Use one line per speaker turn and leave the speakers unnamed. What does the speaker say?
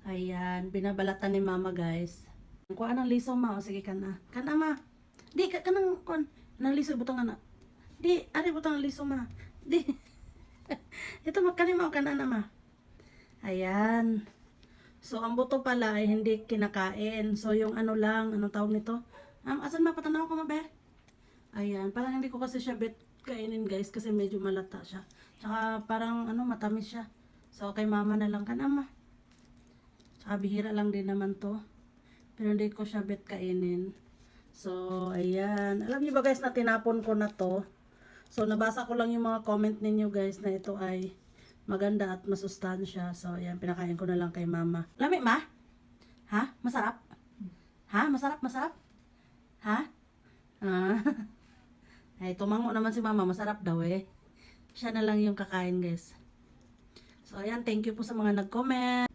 Ayan, binabalatan ni mama guys. Kuha ng liso ma, o sige ka na. Kana ma. Di, kanang, kuha ng liso, butang na. Di, ari butang ng liso ma. Di. Ito magkanin mo, kana na ma. Ayan. So, ang buto pala ay hindi kinakain. So, yung ano lang, anong tawag nito? Asan ba? Patanaw ko mabe? Ayan, parang hindi ko kasi siya bet kainin guys kasi medyo malata siya. Tsaka parang ano, matamis siya. So, kay mama na lang ka na ma. Tsaka bihira lang din naman to. Pero hindi ko siya bet kainin. So, ayan. Alam niyo ba guys na tinapon ko na to? So, nabasa ko lang yung mga comment ninyo guys na ito ay maganda at masustansya. So, ayan, pinakain ko na lang kay mama. Lami, ma? Ha? Masarap? Ha? Masarap? Masarap? Ha? Ah. Ay, tumango naman si mama. Masarap daw eh. Siya na lang yung kakain, guys. So, ayan, thank you po sa mga nag-comment.